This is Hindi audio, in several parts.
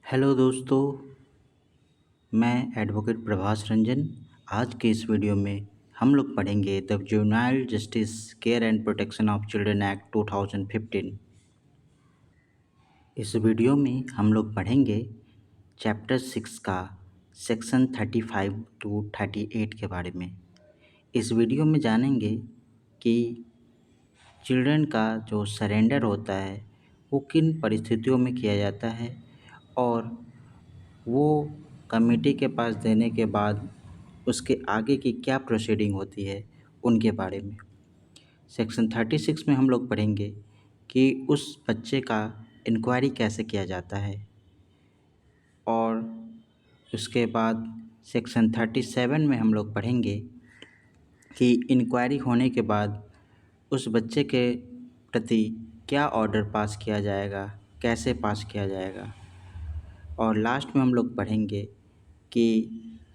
हेलो दोस्तों, मैं एडवोकेट प्रभास रंजन। आज के इस वीडियो में हम लोग पढ़ेंगे the juvenile justice care and protection of children act 2015। इस वीडियो में हम लोग पढ़ेंगे चैप्टर 6 का सेक्शन 35 टू 38 के बारे में। इस वीडियो में जानेंगे कि चिल्ड्रन का जो सरेंडर होता है वो किन परिस्थितियों में किया जाता है और वो कमेटी के पास देने के बाद उसके आगे की क्या प्रोसीडिंग होती है उनके बारे में। सेक्शन 36 में हम लोग पढ़ेंगे कि उस बच्चे का इंक्वायरी कैसे किया जाता है और उसके बाद सेक्शन 37 में हम लोग पढ़ेंगे कि इंक्वायरी होने के बाद उस बच्चे के प्रति क्या ऑर्डर पास किया जाएगा, कैसे पास किया जाएगा। और लास्ट में हम लोग पढ़ेंगे कि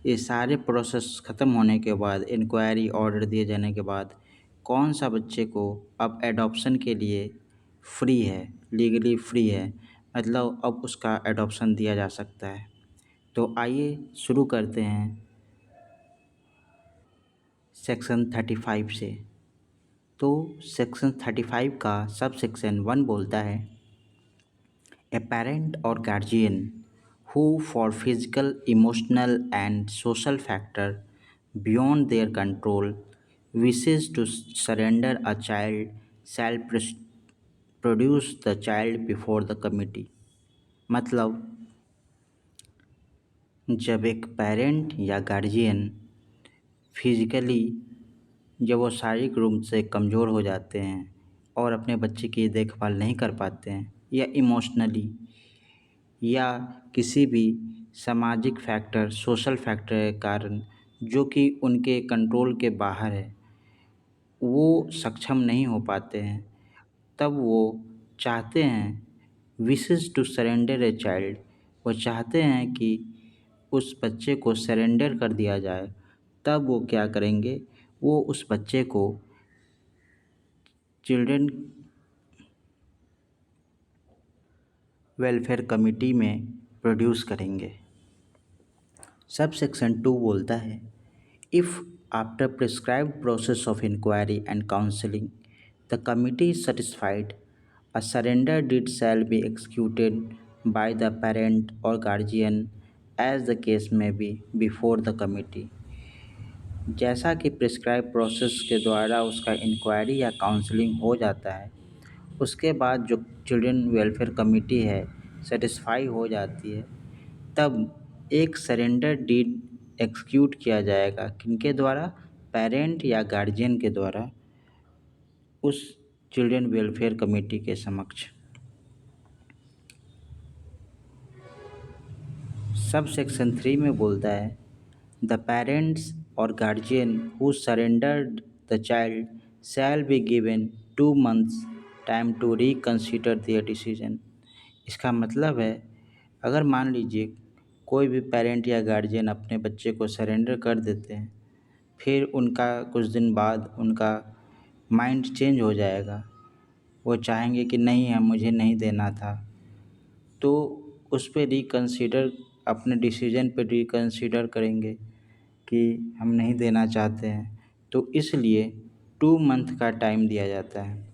ये सारे प्रोसेस ख़त्म होने के बाद, इंक्वायरी ऑर्डर दिए जाने के बाद कौन सा बच्चे को अब एडॉप्शन के लिए फ्री है, लीगली फ्री है, मतलब अब उसका एडॉप्शन दिया जा सकता है। तो आइए शुरू करते हैं सेक्शन 35 से। तो सेक्शन 35 का सब सेक्शन 1 बोलता है, A parent or guardian who for physical, emotional and social factor beyond their control wishes to surrender a child shall produce the child before the committee। मतलब जब एक पेरेंट या गार्जियन फिजिकली, जब वो शारीरिक रूप से कमज़ोर हो जाते हैं और अपने बच्चे की देखभाल नहीं कर पाते हैं, या इमोशनली या किसी भी सामाजिक फैक्टर, सोशल फैक्टर के कारण जो कि उनके कंट्रोल के बाहर है, वो सक्षम नहीं हो पाते हैं, तब वो चाहते हैं, wishes to surrender a child, वो चाहते हैं कि उस बच्चे को सरेंडर कर दिया जाए। तब वो क्या करेंगे, वो उस बच्चे को चिल्ड्रन वेलफेयर कमेटी में प्रोड्यूस करेंगे। सब सेक्शन 2 बोलता है, if after prescribed process of inquiry and counselling the committee is satisfied, a surrender deed shall be executed by the parent or guardian as the case may be before the committee। जैसा कि प्रिस्क्राइब प्रोसेस के द्वारा उसका इंक्वायरी या काउंसलिंग हो जाता है, उसके बाद जो चिल्ड्रन वेलफेयर कमेटी है सेटिस्फाई हो जाती है, तब एक सरेंडर डीड एग्जीक्यूट किया जाएगा। किनके द्वारा? पेरेंट या गार्जियन के द्वारा उस चिल्ड्रन वेलफेयर कमेटी के समक्ष। सब सेक्शन 3 में बोलता है, द पेरेंट्स और guardian who surrendered the child shall be given 2 months time to reconsider their decision. इसका मतलब है, अगर मान लीजिए कोई भी पेरेंट या गार्जियन अपने बच्चे को सरेंडर कर देते हैं, फिर उनका कुछ दिन बाद उनका माइंड चेंज हो जाएगा, वो चाहेंगे कि नहीं, हम मुझे नहीं देना था, तो उस पर रिकन्सिडर, अपने डिसीजन पे रिकन्सिडर करेंगे कि हम नहीं देना चाहते हैं। तो इसलिए 2 month का टाइम दिया जाता है।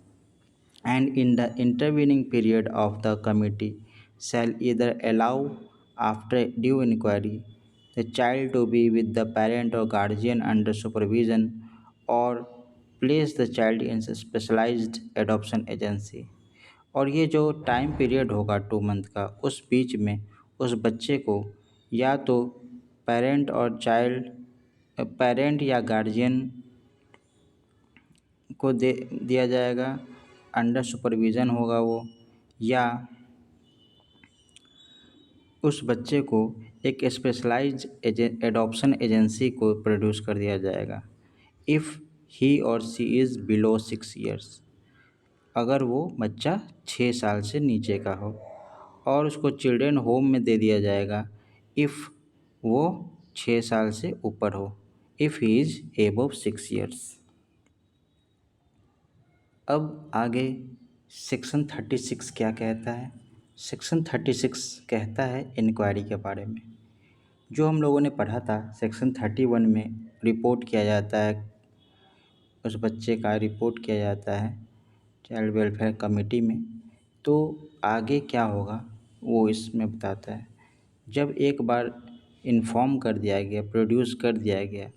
And in the intervening period of the committee shall either allow after due inquiry the child to be with the parent or guardian under supervision or place the child in a specialized adoption agency। और ये जो टाइम पीरियड होगा 2 month का, उस बीच में उस बच्चे को या तो पेरेंट या गार्जियन को दे दिया जाएगा, अंडर सुपरविज़न होगा वो, या उस बच्चे को एक स्पेशलाइज्ड एडॉप्शन एजेंसी को प्रोड्यूस कर दिया जाएगा। इफ़ ही और सी इज़ बिलो 6 years, अगर वो बच्चा 6 साल से नीचे का हो, और उसको चिल्ड्रन होम में दे दिया जाएगा इफ़ वो 6 साल से ऊपर हो, if he is above 6 years। अब आगे सेक्शन 36 क्या कहता है। सेक्शन 36 कहता है इंक्वायरी के बारे में। जो हम लोगों ने पढ़ा था सेक्शन 31 में रिपोर्ट किया जाता है, उस बच्चे का रिपोर्ट किया जाता है चाइल्ड वेलफेयर कमेटी में। तो आगे क्या होगा वो इसमें बताता है। जब एक बार इन्फॉर्म कर दिया गया, प्रोड्यूस कर दिया गया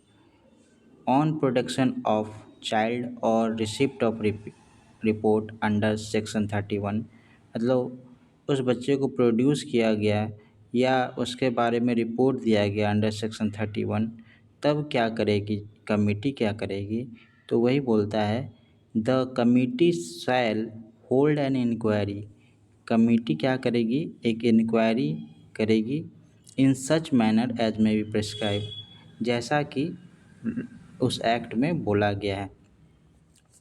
ऑन प्रोडक्शन ऑफ चाइल्ड और receipt of report under section 31, मतलब उस बच्चे को प्रोड्यूस किया गया या उसके बारे में रिपोर्ट दिया गया अंडर सेक्शन 31, तब क्या करेगी कमेटी, क्या करेगी? तो वही बोलता है the committee shall hold an inquiry. Committee क्या करेगी? एक इंक्वायरी करेगी in such manner as may be prescribe, जैसा कि उस एक्ट में बोला गया है,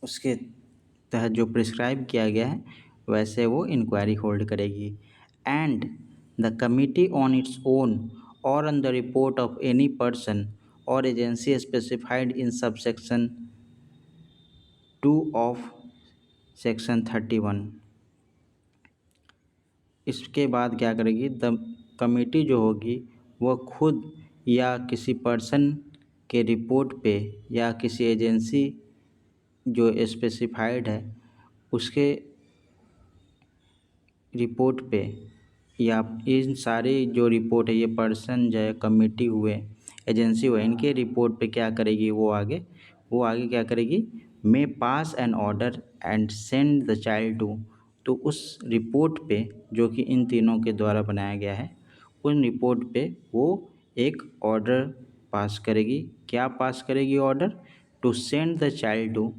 उसके तहत जो प्रिस्क्राइब किया गया है वैसे वो इंक्वायरी होल्ड करेगी। And the committee on its own or on the report of any person or agency specified in sub section 2 of section 31। इसके बाद क्या करेगी? द कमेटी जो होगी वह खुद या किसी पर्सन के रिपोर्ट पे या किसी एजेंसी जो स्पेसिफाइड है उसके रिपोर्ट पे या इन सारे जो रिपोर्ट है, ये पर्सन जो है, कमेटी हुए, एजेंसी हुए, इनके रिपोर्ट पे क्या करेगी? वो आगे क्या करेगी? May pass an order and send the child to. तो उस रिपोर्ट पे जो कि इन तीनों के द्वारा बनाया गया है, उन रिपोर्ट पे वो एक ऑर्डर पास करेगी। क्या पास करेगी order? To send the child to,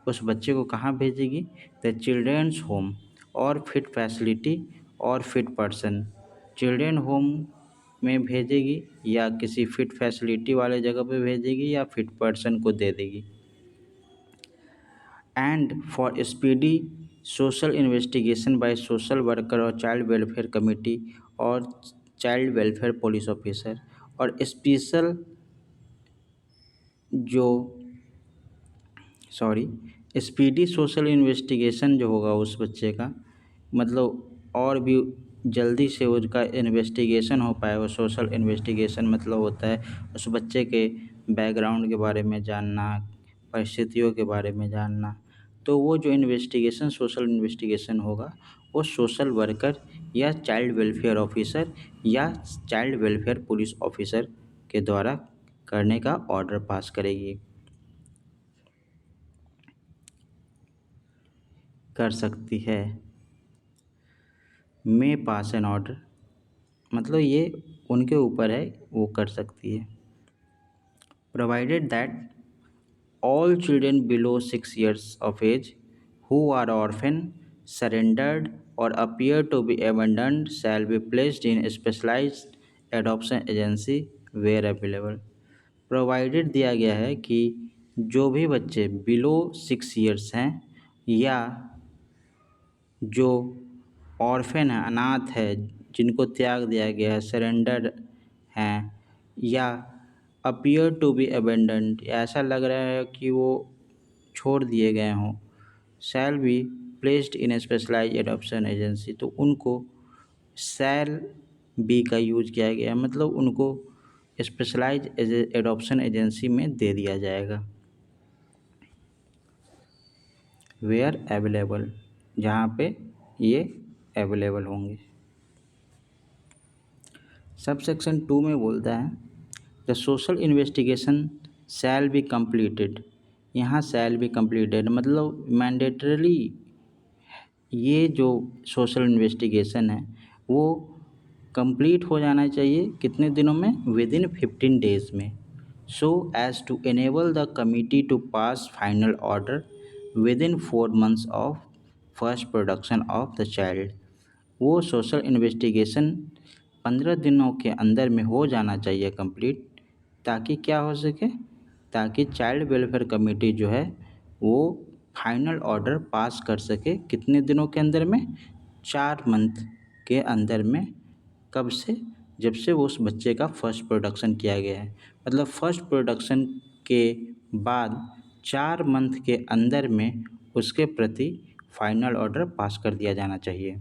उस बच्चे को कहाँ भेजेगी? द चिल्ड्रेंस होम और फिट फैसिलिटी और फिट पर्सन। चिल्ड्रेन होम में भेजेगी या किसी फिट फैसिलिटी वाले जगह पे भेजेगी या फिट पर्सन को दे देगी। And for speedy social investigation by social worker और चाइल्ड वेलफेयर कमेटी और चाइल्ड वेलफेयर पुलिस ऑफिसर, और स्पेशल जो स्पीडी सोशल इन्वेस्टिगेशन जो होगा उस बच्चे का, मतलब और भी जल्दी से उसका इन्वेस्टिगेशन हो पाए। वो सोशल इन्वेस्टिगेशन मतलब होता है उस बच्चे के बैकग्राउंड के बारे में जानना, परिस्थितियों के बारे में जानना। तो वो जो इन्वेस्टिगेशन, सोशल इन्वेस्टिगेशन होगा, वो सोशल वर्कर या चाइल्ड वेलफेयर ऑफिसर या चाइल्ड वेलफेयर पुलिस ऑफिसर के द्वारा करने का ऑर्डर पास करेगी, कर सकती है। मे पास एन ऑर्डर मतलब ये उनके ऊपर है, वो कर सकती है। Provided that all children below 6 years of age who are orphan, surrendered or appear to be abandoned shall be placed in specialized adoption agency where available। Provided दिया गया है कि जो भी बच्चे बिलो 6 ईयर्स हैं या जो ऑर्फेन है, अनाथ है, जिनको त्याग दिया गया है, सरेंडर हैं या अपीयर टू बी अबेंडेंड, ऐसा लग रहा है कि वो छोड़ दिए गए हों, shall be placed in specialise adoption agency. तो उनको शैल बी का यूज किया गया है, मतलब उनको स्पेशलाइज एडॉप्शन एजेंसी में दे दिया जाएगा। वेयर अवेलेबल, जहाँ पे ये अवेलेबल होंगे। सब सेक्शन 2 में बोलता है the social investigation shall be completed. यहाँ शैल बी कंप्लीटेड मतलब मैंडेटरली ये जो सोशल इन्वेस्टिगेशन है वो कंप्लीट हो जाना चाहिए। कितने दिनों में? विद इन 15 डेज में। So as to enable the committee to pass final order within 4 months of first production of the child. वो सोशल इन्वेस्टिगेशन 15 दिनों के अंदर में हो जाना चाहिए कंप्लीट, ताकि क्या हो सके? ताकि चाइल्ड वेलफेयर कमेटी जो है वो फाइनल ऑर्डर पास कर सके। कितने दिनों के अंदर में? 4 मंथ के अंदर में। कब से? जब से वो उस बच्चे का फर्स्ट प्रोडक्शन किया गया है, मतलब फर्स्ट प्रोडक्शन के बाद 4 मंथ के अंदर में उसके प्रति फाइनल ऑर्डर पास कर दिया जाना चाहिए।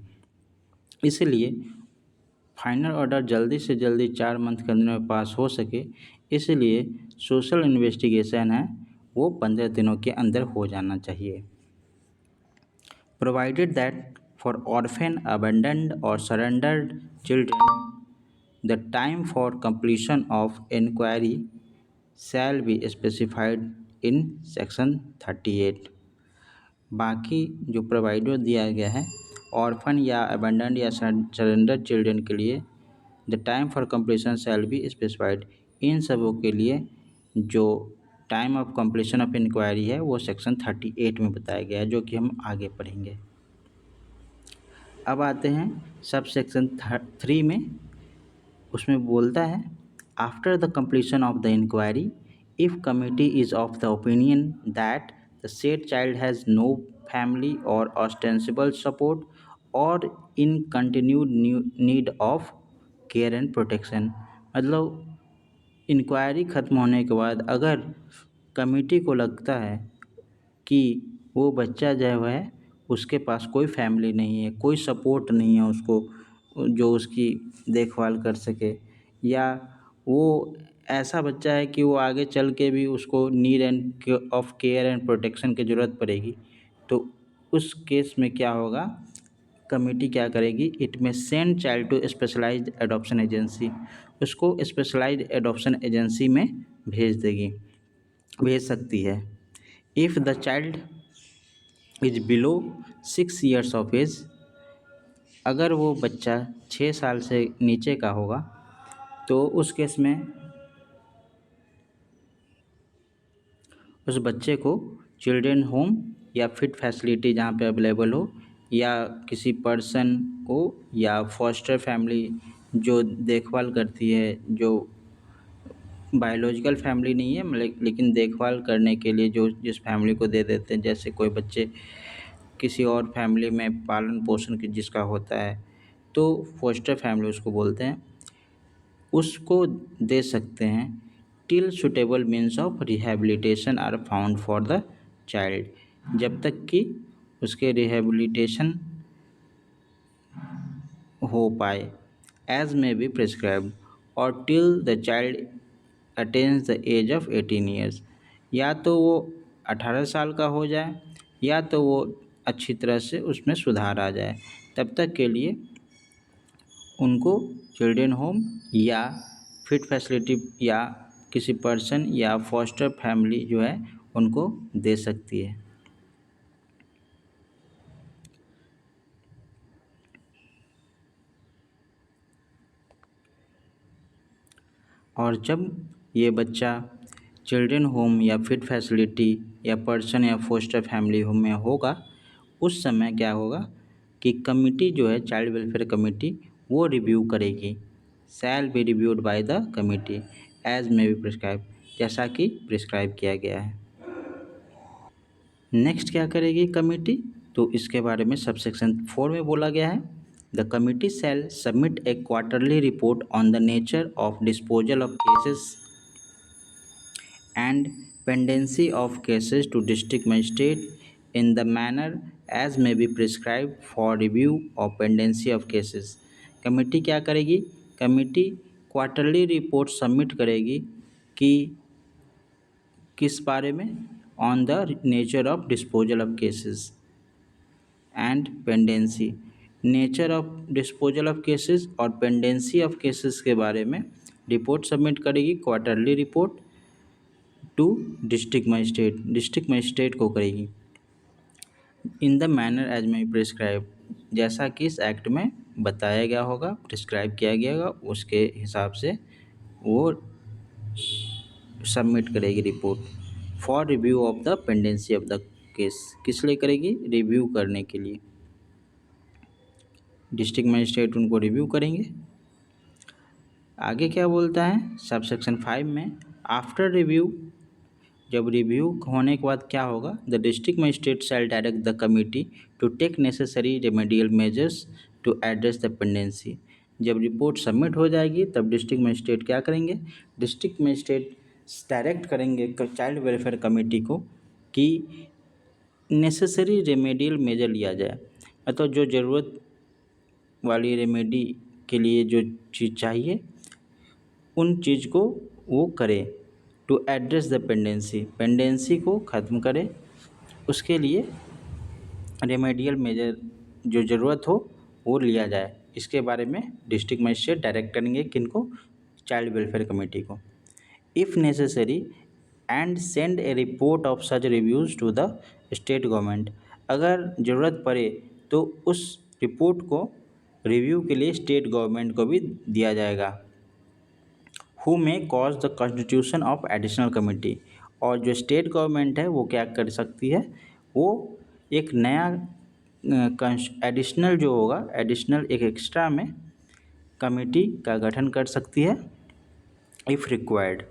इसलिए फाइनल ऑर्डर जल्दी से जल्दी 4 मंथ के अंदर में पास हो सके, इसलिए सोशल इन्वेस्टिगेशन है वो 15 दिनों के अंदर हो जाना चाहिए। Provided that for orphan, abandoned or surrendered children, the time for completion of inquiry shall be specified in section 38। बाकी जो प्रोवाइडर दिया गया है ऑर्फन या अबेंडन्ड या सरेंडर चिल्ड्रन के लिए, the time for completion shall be specified, इन सबों के लिए जो time of completion of inquiry है वो सेक्शन 38 में बताया गया है, जो कि हम आगे पढ़ेंगे। अब आते हैं सब सेक्शन 3 में। उसमें बोलता है after the completion of the inquiry, if committee is of the opinion that the said child has no family और ऑस्टेंसिबल सपोर्ट और in continued need of care and protection, मतलब इंक्वायरी ख़त्म होने के बाद अगर कमिटी को लगता है कि वो बच्चा जो है उसके पास कोई फैमिली नहीं है, कोई सपोर्ट नहीं है उसको जो उसकी देखभाल कर सके, या वो ऐसा बच्चा है कि वो आगे चल के भी उसको need end of care and protection की ज़रूरत पड़ेगी, तो उस केस में क्या होगा, कमेटी क्या करेगी, it may send child to specialised adoption agency, उसको स्पेशलाइज्ड एडॉप्शन एजेंसी में भेज सकती है। If the child is below 6 years of age, अगर वो बच्चा 6 साल से नीचे का होगा तो उस केस में उस बच्चे को चिल्ड्रन होम या फिट फैसिलिटी जहाँ पे अवेलेबल हो, या किसी पर्सन को या फॉस्टर फैमिली जो देखभाल करती है, जो बायोलॉजिकल फैमिली नहीं है लेकिन देखभाल करने के लिए जो जिस फैमिली को दे देते हैं, जैसे कोई बच्चे किसी और फैमिली में पालन पोषण की जिसका होता है तो फॉस्टर फैमिली उसको बोलते हैं, उसको दे सकते हैं till suitable means of rehabilitation are found for the child, जब तक कि उसके रिहेबिलिटेशन हो पाए, एज में बी प्रिस्क्राइब्ड, और till the child attains the age of 18 years, या तो वो 18 साल का हो जाए या तो वो अच्छी तरह से उसमें सुधार आ जाए, तब तक के लिए उनको चिल्ड्रन होम या फिट फैसिलिटी या किसी पर्सन या फॉस्टर फैमिली जो है उनको दे सकती है। और जब ये बच्चा चिल्ड्रन होम या फिट फैसिलिटी या पर्सन या फोस्टर फैमिली होम में होगा, उस समय क्या होगा कि कमिटी जो है चाइल्ड वेलफेयर कमिटी वो रिव्यू करेगी, shall be reviewed by the committee as may be prescribe, जैसा कि प्रिस्क्राइब किया गया है। नेक्स्ट क्या करेगी कमिटी, तो इसके बारे में सबसेक्शन 4 में बोला गया है, the committee shall submit a quarterly report on the nature of disposal of cases and pendency of cases to district magistrate in the manner as may be prescribed for review of pendency of cases। Committee क्या करेगी, कमेटी क्वार्टरली रिपोर्ट सबमिट करेगी कि किस बारे में, on the nature of disposal of cases and pendency, nature of disposal of cases और पेंडेंसी ऑफ केसेस के बारे में रिपोर्ट सबमिट करेगी, quarterly report to district magistrate को करेगी, in the manner as may prescribe, जैसा कि इस एक्ट में बताया गया होगा, प्रिस्क्राइब किया गया होगा, उसके हिसाब से वो सबमिट करेगी report for review of the pendency of the case, किस लिए करेगी, रिव्यू करने के लिए, डिस्ट्रिक्ट मजिस्ट्रेट उनको रिव्यू करेंगे। आगे क्या बोलता है सब सेक्शन 5 में, आफ्टर रिव्यू, जब रिव्यू होने के बाद क्या होगा, the district magistrate shall direct the committee to take necessary remedial measures to address the pendency. जब रिपोर्ट सबमिट हो जाएगी तब डिस्ट्रिक्ट मजिस्ट्रेट क्या करेंगे, डिस्ट्रिक्ट मजिस्ट्रेट डायरेक्ट करेंगे चाइल्ड वेलफेयर कमेटी को कि नेसेसरी रेमेडियल मेजर लिया जाए, मतलब जो ज़रूरत वाली रेमेडी के लिए जो चीज़ चाहिए उन चीज़ को वो करे। टू एड्रेस द पेंडेंसी को ख़त्म करे, उसके लिए रेमेडियल मेजर जो ज़रूरत हो वो लिया जाए। इसके बारे में डिस्ट्रिक्ट मजिस्ट्रेट डायरेक्ट करेंगे किनको, चाइल्ड वेलफेयर कमेटी को। If necessary and send a report of such reviews to the state government, अगर ज़रूरत पड़े तो उस रिपोर्ट को रिव्यू के लिए स्टेट गवर्नमेंट को भी दिया जाएगा। Who may cause the constitution of additional committee, और जो स्टेट गवर्नमेंट है वो क्या कर सकती है, वो एक नया एडिशनल जो होगा, एडिशनल एक एक्स्ट्रा में कमेटी का गठन कर सकती है if required,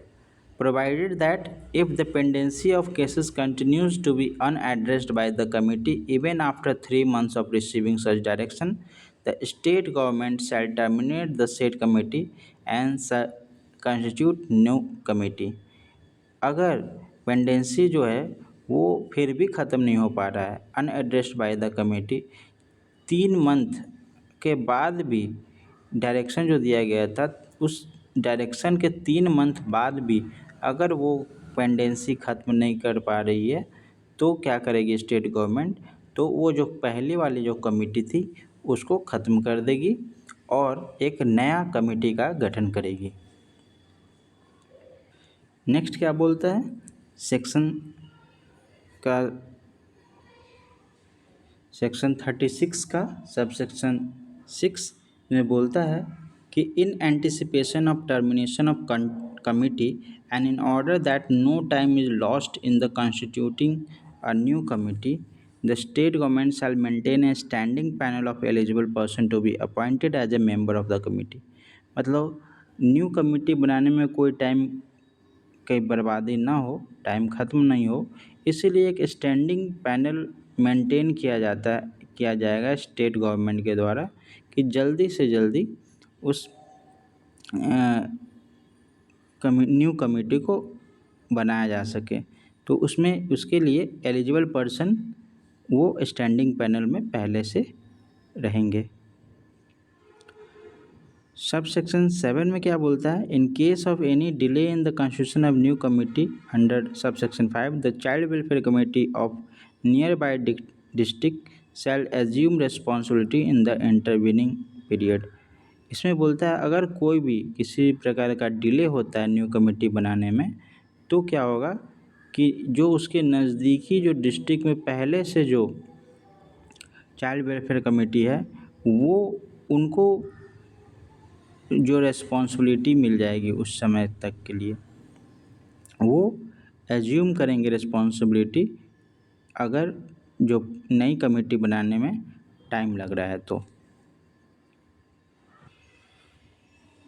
provided that if the pendency of cases continues to be unaddressed by the committee even after 3 months of receiving such direction, the state government shall terminate the said committee and constitute new committee। अगर पेंडेंसी जो है वो फिर भी ख़त्म नहीं हो पा रहा है, unaddressed by the committee, 3 month के बाद भी डायरेक्शन जो दिया गया था उस डायरेक्शन के 3 मंथ बाद भी अगर वो पेंडेंसी ख़त्म नहीं कर पा रही है तो क्या करेगी स्टेट गवर्नमेंट, तो वो जो पहले वाली जो कमेटी थी उसको ख़त्म कर देगी और एक नया कमेटी का गठन करेगी। नेक्स्ट क्या बोलता है सेक्शन का, सेक्शन 36 का सबसेक्शन 6 में बोलता है कि in anticipation of termination of committee and in order that no time is lost in the constituting a new committee, the state government shall maintain a standing panel of eligible person to be appointed as a member of the committee. मतलब न्यू कमिटी बनाने में कोई टाइम कहीं बर्बादी ना हो, टाइम ख़त्म नहीं हो, इसीलिए एक स्टैंडिंग पैनल मेंटेन किया जाएगा स्टेट गवर्नमेंट के द्वारा कि जल्दी से जल्दी उस न्यू कमेटी को बनाया जा सके। तो उसमें उसके लिए एलिजिबल पर्सन वो स्टैंडिंग पैनल में पहले से रहेंगे। सब सेक्शन 7 में क्या बोलता है, in case of any delay in the constitution of new committee under sub section 5, the child welfare committee of nearby district shall assume responsibility in the intervening period. इसमें बोलता है अगर कोई भी किसी प्रकार का डिले होता है न्यू कमेटी बनाने में तो क्या होगा कि जो उसके नज़दीकी जो डिस्ट्रिक्ट में पहले से जो चाइल्ड वेलफेयर कमेटी है वो उनको जो रेस्पॉन्सिबिलिटी मिल जाएगी उस समय तक के लिए, वो एज्यूम करेंगे रेस्पॉन्सिबिलिटी अगर जो नई कमेटी बनाने में टाइम लग रहा है तो।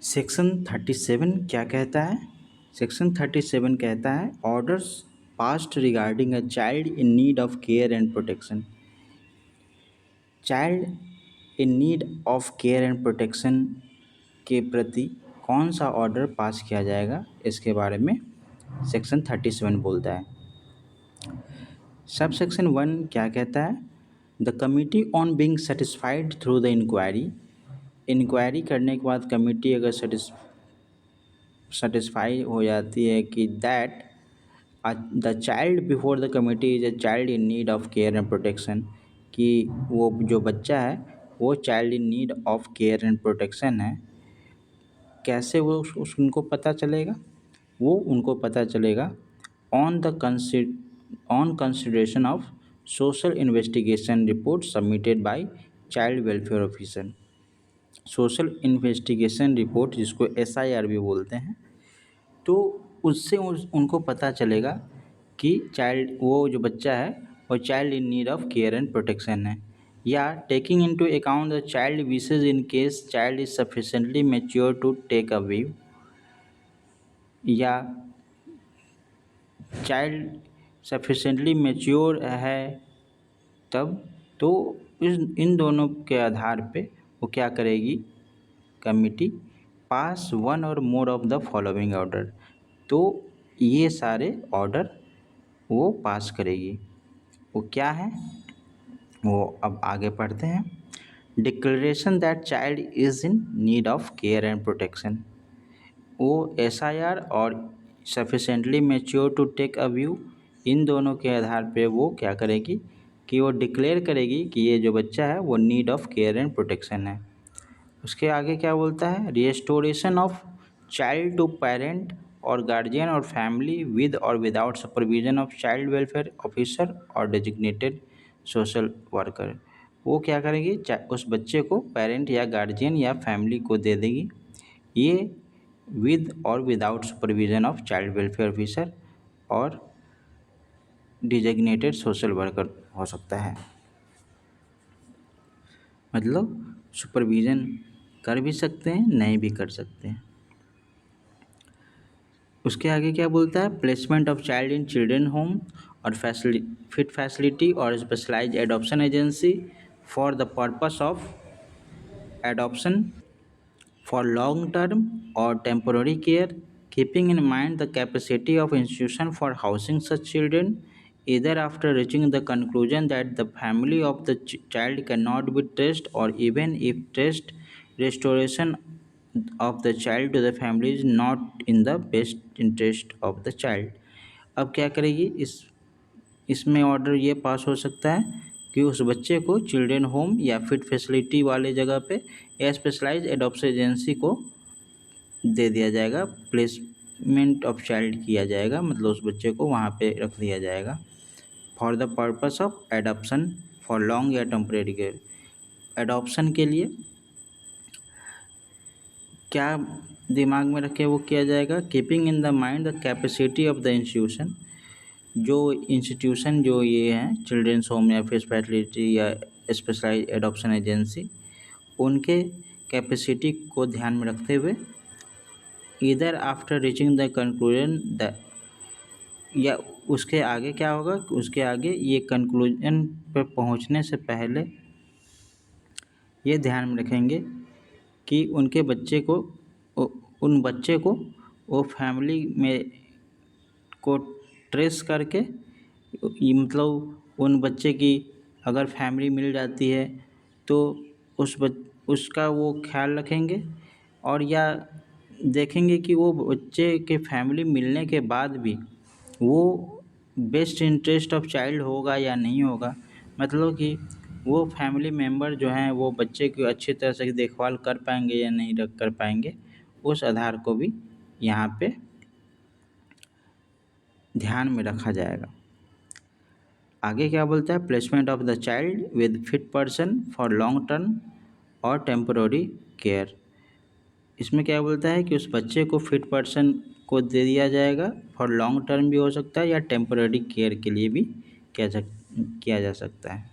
सेक्शन 37 क्या कहता है, सेक्शन 37 कहता है orders passed regarding a child in need of care and protection. Child in need of care and protection के प्रति कौन सा ऑर्डर पास किया जाएगा, इसके बारे में सेक्शन 37 बोलता है। सब सेक्शन 1 क्या कहता है, the committee on being satisfied through the inquiry करने के बाद कमेटी अगर सेटिस्फाई हो जाती है कि that the child before the committee is a child in need of care and protection, कि वो जो बच्चा है वो child in need of care and protection है, कैसे वो उनको पता चलेगा, वो उनको पता चलेगा on consideration of social investigation report submitted by child welfare officer. Social investigation report जिसको SIR भी बोलते हैं, तो उससे उनको पता चलेगा कि चाइल्ड वो जो बच्चा है वो child in need of care and protection है, या taking into account the child wishes in case child is sufficiently mature to take a leave, या चाइल्ड सफिशेंटली मेच्योर है तब, तो इन दोनों के आधार पे वो क्या करेगी कमिटी, पास वन और more of the following order. तो ये सारे ऑर्डर वो पास करेगी। वो क्या है वो अब आगे पढ़ते हैं। Declaration that child is in need of care and protection. वो एसआईआर और sufficiently mature to take a view, इन दोनों के आधार पे वो क्या करेगी कि वो डिक्लेयर करेगी कि ये जो बच्चा है वो need of care and protection है। उसके आगे क्या बोलता है, restoration of child to parent और गार्जियन और फैमिली विद और without supervision of child welfare officer और डेजिग्नेटेड सोशल वर्कर। वो क्या करेगी, उस बच्चे को पेरेंट या गार्जियन या फैमिली को दे देगी। ये विद और without supervision of child welfare officer और डिजिग्नेटेड सोशल वर्कर हो सकता है। मतलब सुपरविज़न कर भी सकते हैं, नहीं भी कर सकते हैं। उसके आगे क्या बोलता है, placement of child in children home और फिट फैसिलिटी और specialised adoption agency for the purpose of adoption for long-term or temporary care, keeping in mind the capacity of institution for housing such children, either after reaching the conclusion that the family of the child cannot be traced or even if traced, restoration of the child to the family is not in the best interest of the child। अब क्या करेगी, इसमें ऑर्डर ये पास हो सकता है कि उस बच्चे को चिल्ड्रन होम या फिट फैसिलिटी वाले जगह पे या स्पेशलाइज्ड एडॉप्शन एजेंसी को दे दिया जाएगा, प्लेसमेंट ऑफ चाइल्ड किया जाएगा, मतलब उस बच्चे को वहाँ पे रख दिया जाएगा for the purpose of adoption for long या टेम्परेरी केयर। एडॉप्शन के लिए क्या दिमाग में रखे वो किया जाएगा, keeping in the mind the capacity of the institution, जो इंस्टीट्यूशन जो ये हैं चिल्ड्रंस होम या फिर फैसिलिटी या स्पेशलाइज्ड एडॉप्शन एजेंसी, उनके कैपेसिटी को ध्यान में रखते हुए either after reaching the conclusion the, या उसके आगे क्या होगा, उसके आगे ये कंक्लूजन पर पहुंचने से पहले ये ध्यान में रखेंगे कि उनके बच्चे को उन बच्चे को वो फैमिली में को ट्रेस करके, ये मतलब उन बच्चे की अगर फैमिली मिल जाती है तो उसका वो ख्याल रखेंगे, और या देखेंगे कि वो बच्चे के फैमिली मिलने के बाद भी वो बेस्ट इंटरेस्ट ऑफ चाइल्ड होगा या नहीं होगा, मतलब कि वो फैमिली मेम्बर जो हैं वो बच्चे की अच्छी तरह से देखभाल कर पाएंगे या नहीं कर पाएंगे, उस आधार को भी यहाँ पे ध्यान में रखा जाएगा। आगे क्या बोलता है, placement of the child with fit person for long term और टेम्पोररी केयर। इसमें क्या बोलता है कि उस बच्चे को फिट पर्सन को दे दिया जाएगा, फॉर लॉन्ग टर्म भी हो सकता है या टेम्पोररी केयर के लिए भी किया जा सकता है।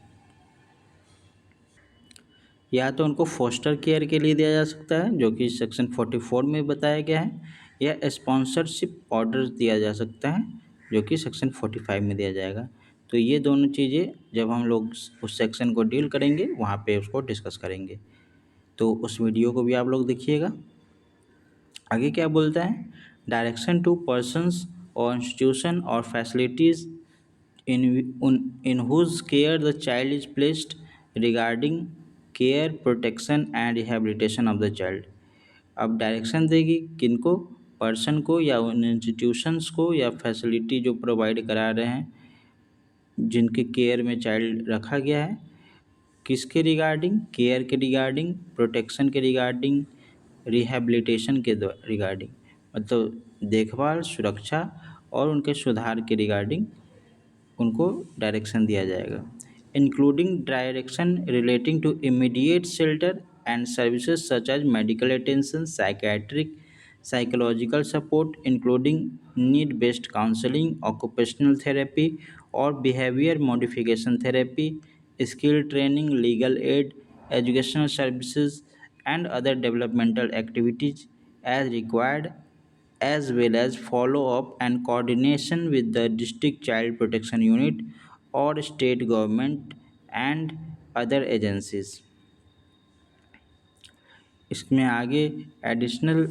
या तो उनको फोस्टर केयर के लिए दिया जा सकता है जो कि सेक्शन 44 में बताया गया है, या स्पॉन्सरशिप ऑर्डर दिया जा सकता है जो कि सेक्शन 45 में दिया जाएगा। तो ये दोनों चीज़ें जब हम लोग उस सेक्शन को डील करेंगे वहाँ पे उसको डिस्कस करेंगे, तो उस वीडियो को भी आप लोग देखिएगा। आगे क्या बोलता है, डायरेक्शन टू पर्सन्स और इंस्टीट्यूशन और facilities in whose care the child is placed regarding care, protection and rehabilitation of the child। अब डायरेक्शन देगी किनको, पर्सन को या उन इंस्टीट्यूशंस को या फैसिलिटी जो प्रोवाइड करा रहे हैं जिनके केयर में चाइल्ड रखा गया है, किसके रिगार्डिंग, केयर के रिगार्डिंग, प्रोटेक्शन के रिगार्डिंग, रिहैबिलिटेशन के रिगार्डिंग, मतलब देखभाल, सुरक्षा और उनके सुधार के रिगार्डिंग उनको डायरेक्शन दिया जाएगा। Including direction relating to immediate shelter and services such as medical attention, psychiatric, psychological support including need based counselling, occupational therapy और behaviour modification therapy, skill training, legal aid, educational services and other developmental activities as required, as well as follow-up and coordination with the district child protection unit or state government and other agencies। इसमें आगे एडिशनल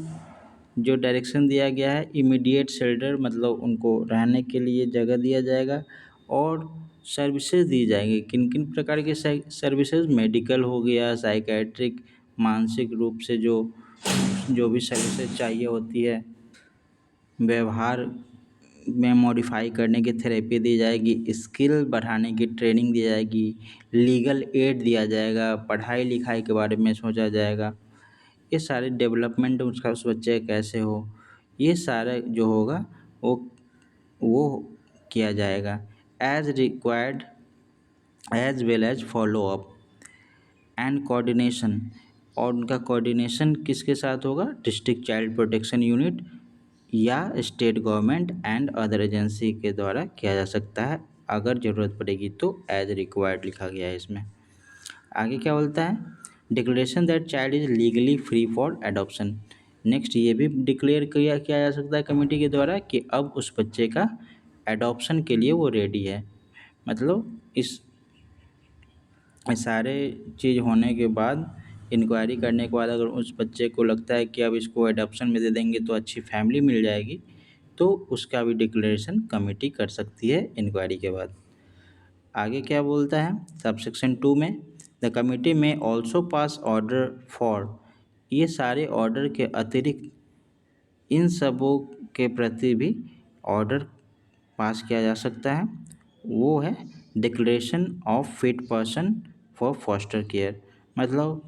जो डायरेक्शन दिया गया है, इमीडिएट शेल्टर मतलब उनको रहने के लिए जगह दिया जाएगा, और सर्विसेज दी जाएंगी। किन किन प्रकार के सर्विसेज? मेडिकल हो गया, साइकेट्रिक, मानसिक रूप से जो जो भी सर्विसेज चाहिए होती है, व्यवहार में मॉडिफाई करने की थेरेपी दी जाएगी, स्किल बढ़ाने की ट्रेनिंग दी जाएगी, लीगल एड दिया जाएगा, पढ़ाई लिखाई के बारे में सोचा जाएगा, ये सारे डेवलपमेंट उसका उस बच्चे का कैसे हो, ये सारा जो होगा वो किया जाएगा as required, as well as follow up and coordination. और उनका कोऑर्डिनेशन किसके साथ होगा? डिस्ट्रिक्ट चाइल्ड प्रोटेक्शन यूनिट या state government and other agency के द्वारा किया जा सकता है, अगर ज़रूरत पड़ेगी तो एज रिक्वायर्ड लिखा गया है इसमें। आगे क्या बोलता है? Declaration that child is legally free for adoption. Next ये भी डिक्लेयर किया किया जा सकता है कमेटी के द्वारा कि अब उस बच्चे का एडॉप्शन के लिए वो रेडी है। मतलब इस सारे चीज़ होने के बाद, इंक्वायरी करने के बाद, अगर उस बच्चे को लगता है कि अब इसको एडॉप्शन में दे देंगे तो अच्छी फैमिली मिल जाएगी, तो उसका भी डिक्लेरेशन कमेटी कर सकती है इंक्वायरी के बाद। आगे क्या बोलता है सबसेक्शन 2 में? द कमिटी में ऑल्सो पास ऑर्डर फॉर, ये सारे ऑर्डर के अतिरिक्त इन सबों के प्रति भी ऑर्डर पास किया जा सकता है। वो है declaration of fit person for foster care. मतलब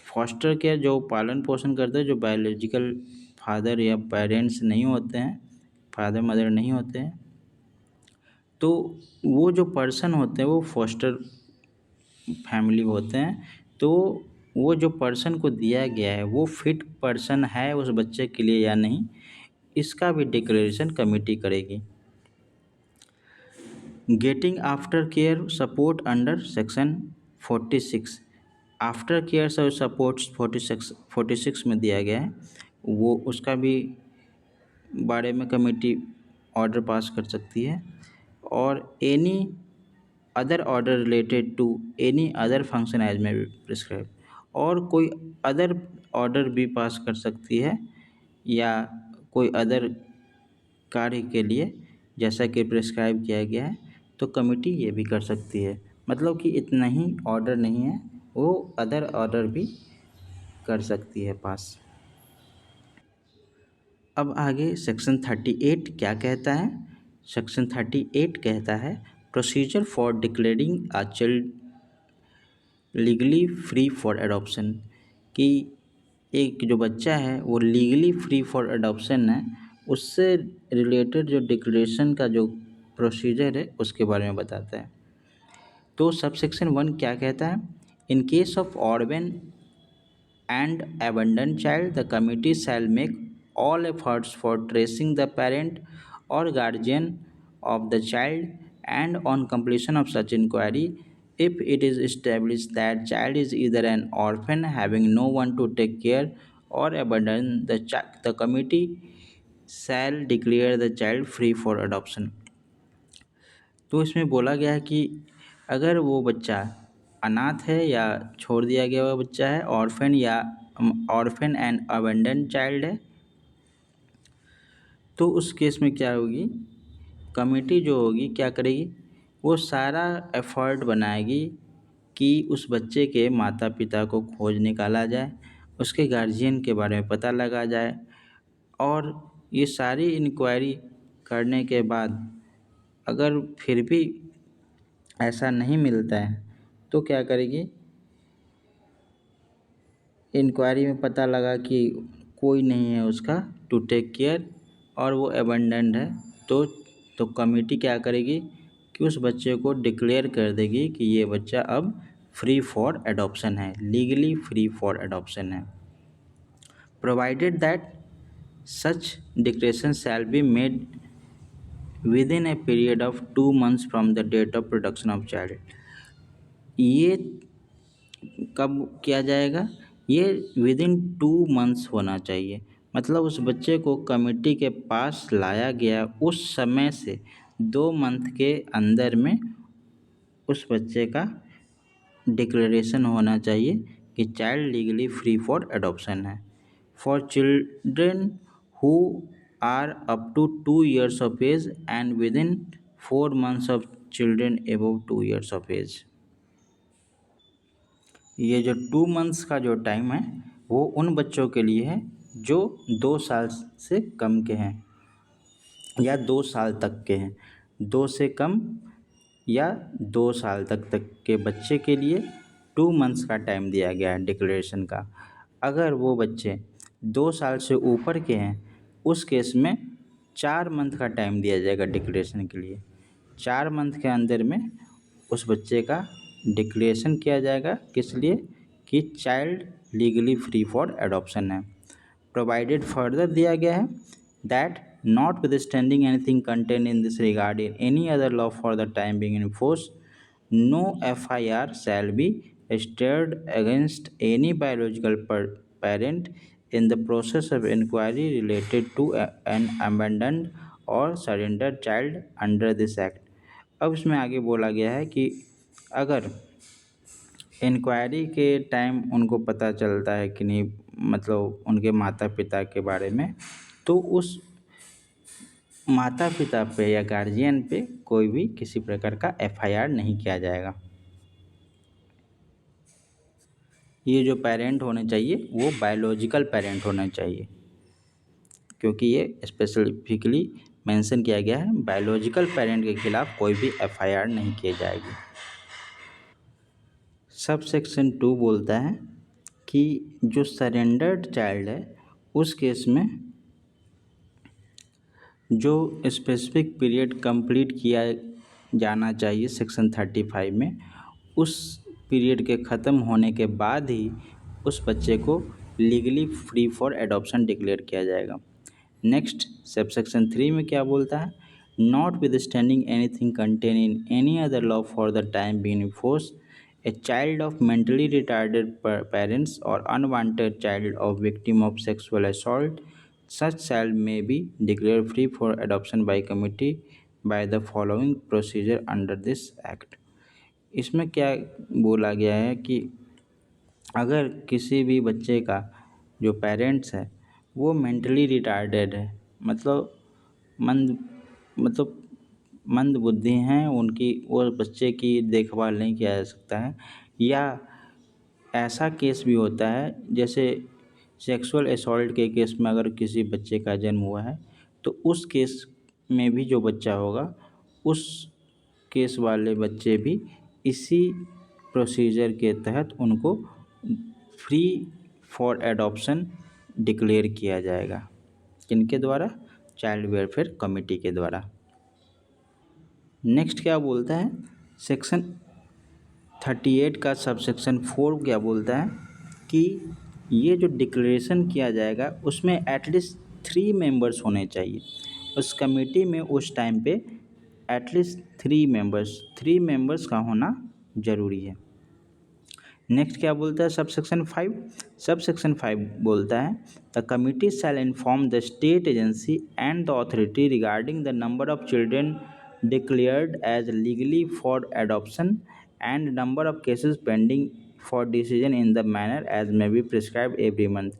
फॉस्टर केयर जो पालन पोषण करते हैं, जो बायोलॉजिकल फादर या पेरेंट्स नहीं होते हैं, फादर मदर नहीं होते हैं, तो वो जो पर्सन होते हैं वो फॉस्टर फैमिली होते हैं। तो वो जो पर्सन को दिया गया है वो फिट पर्सन है उस बच्चे के लिए या नहीं, इसका भी डिक्लेरेशन कमेटी करेगी। Getting after care support under section 46, after care support 46 में दिया गया है, वो उसका भी बारे में कमेटी ऑर्डर पास कर सकती है। और any other order related to any other function as may prescribe, और कोई अदर ऑर्डर भी पास कर सकती है या कोई अदर कार्य के लिए जैसा कि प्रिस्क्राइब किया गया है, तो कमेटी ये भी कर सकती है। मतलब कि इतना ही ऑर्डर नहीं है, वो अदर ऑर्डर भी कर सकती है पास। अब आगे सेक्शन 38 क्या कहता है? सेक्शन 38 कहता है procedure for declaring a child legally free for adoption, कि एक जो बच्चा है वो लीगली फ्री फॉर एडॉप्शन है, उससे रिलेटेड जो डिक्लेरेशन का जो प्रोसीजर है उसके बारे में बताता है। तो सबसेक्शन 1 क्या कहता है? In case of orphan and abandoned child, the committee shall make all efforts for tracing the parent or guardian of the child, and on completion of such inquiry, if it is established that child is either an orphan having no one to take care or abandoned, the committee shall declare the child free for adoption। तो इसमें बोला गया है कि अगर वो बच्चा अनाथ है या छोड़ दिया गया हुआ बच्चा है, ऑर्फन या ऑर्फन एंड अबेंडन चाइल्ड है, तो उस केस में क्या होगी, कमेटी जो होगी क्या करेगी, वो सारा एफर्ट बनाएगी कि उस बच्चे के माता पिता को खोज निकाला जाए, उसके गार्जियन के बारे में पता लगा जाए, और ये सारी इंक्वायरी करने के बाद अगर फिर भी ऐसा नहीं मिलता है तो क्या करेगी, इंक्वायरी में पता लगा कि कोई नहीं है उसका टू टेक केयर और वो एबंडेंड है, तो कमेटी क्या करेगी कि उस बच्चे को डिक्लेयर कर देगी कि ये बच्चा अब फ्री फॉर एडॉप्शन है, लीगली फ्री फॉर एडॉप्शन है, provided that such declaration shall be made within a period of 2 months from the date of production of child. ये कब किया जाएगा? ये विदिन 2 months होना चाहिए। मतलब उस बच्चे को कमेटी के पास लाया गया उस समय से 2 मंथ के अंदर में उस बच्चे का डिक्लेरेशन होना चाहिए कि child legally free for adoption है। For children who are up to 2 years of age and within 4 months of children above 2 years of age। ये जो 2 मंथ्स का जो टाइम है वो उन बच्चों के लिए है जो 2 साल से कम के हैं या 2 साल तक के हैं। 2 से कम या 2 साल तक के बच्चे के लिए 2 मंथ्स का टाइम दिया गया है डिक्लेरेशन का। अगर वो बच्चे 2 साल से ऊपर के हैं उस केस में 4 मंथ का टाइम दिया जाएगा डिक्लेरेशन के लिए। 4 मंथ के अंदर में उस बच्चे का डिक्लेरेशन किया जाएगा, किस लिए कि child legally free for adoption है। प्रोवाइडेड फर्दर दिया गया है that notwithstanding anything contained in this regard in any other law for the time being in force, no FIR shall be stirred against any biological parent in the process of inquiry related to an abandoned or surrendered child under this act। अब इसमें आगे बोला गया है कि अगर इंक्वायरी के टाइम उनको पता चलता है कि नहीं, मतलब उनके माता पिता के बारे में, तो उस माता पिता पे या गार्जियन पे कोई भी किसी प्रकार का FIR नहीं किया जाएगा। ये जो पेरेंट होने चाहिए वो बायोलॉजिकल पेरेंट होने चाहिए, क्योंकि ये स्पेसिफिकली मेंशन किया गया है बायोलॉजिकल पेरेंट के खिलाफ कोई भी FIR नहीं की जाएगी। सब सेक्शन 2 बोलता है कि जो सरेंडर्ड चाइल्ड है उस केस में जो स्पेसिफिक पीरियड कंप्लीट किया जाना चाहिए सेक्शन 35 में, उस पीरियड के ख़त्म होने के बाद ही उस बच्चे को legally free for adoption declare किया जाएगा। नेक्स्ट सब सेक्शन 3 में क्या बोलता है, not with standing anything contain in any other law for the time being in force, a child of mentally retarded parents or unwanted child of victim of sexual assault, such child may be declared free for adoption by committee by the following procedure under this act। इसमें क्या बोला गया है कि अगर किसी भी बच्चे का जो पेरेंट्स है वो मेंटली रिटार्डेड है, मतलब मंद मतलब मंद बुद्धि हैं, उनकी वो बच्चे की देखभाल नहीं किया जा सकता है, या ऐसा केस भी होता है जैसे सेक्सुअल असॉल्ट के केस में अगर किसी बच्चे का जन्म हुआ है तो उस केस में भी जो बच्चा होगा उस केस वाले बच्चे भी इसी प्रोसीजर के तहत उनको फ्री फॉर एडॉप्शन डिक्लेयर किया जाएगा। किनके द्वारा? चाइल्ड वेलफेयर कमेटी के द्वारा। नेक्स्ट क्या बोलता है, सेक्शन 38 का सब सेक्शन 4 क्या बोलता है कि ये जो डिक्लेरेशन किया जाएगा उसमें एटलीस्ट 3 मेंबर्स होने चाहिए। उस कमेटी में उस टाइम पे एटलीस्ट 3 मेंबर्स का होना ज़रूरी है। नेक्स्ट क्या बोलता है, सब सेक्शन 5 बोलता है the committee shall inform the state agency and the authority regarding the number of children declared as legally for adoption and number of cases pending for decision in the manner as may be prescribe every month.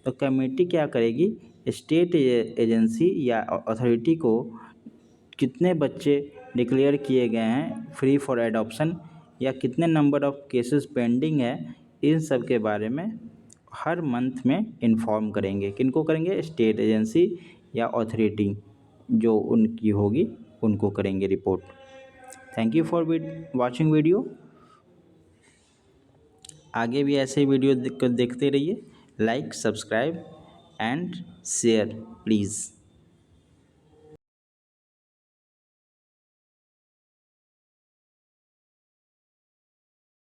तो कमेटी क्या करेगी, स्टेट एजेंसी या अथॉरिटी को कितने बच्चे डिक्लेयर किए गए हैं फ्री फॉर एडॉप्शन या कितने नंबर ऑफ़ केसेस पेंडिंग है, इन सब के बारे में हर मंथ में इन्फॉर्म करेंगे। किनको करेंगे? स्टेट एजेंसी या अथॉरिटी जो उनकी होगी उनको करेंगे report. Thank you for watching video. आगे भी ऐसे वीडियो देखते रहिए। Like, subscribe and share please.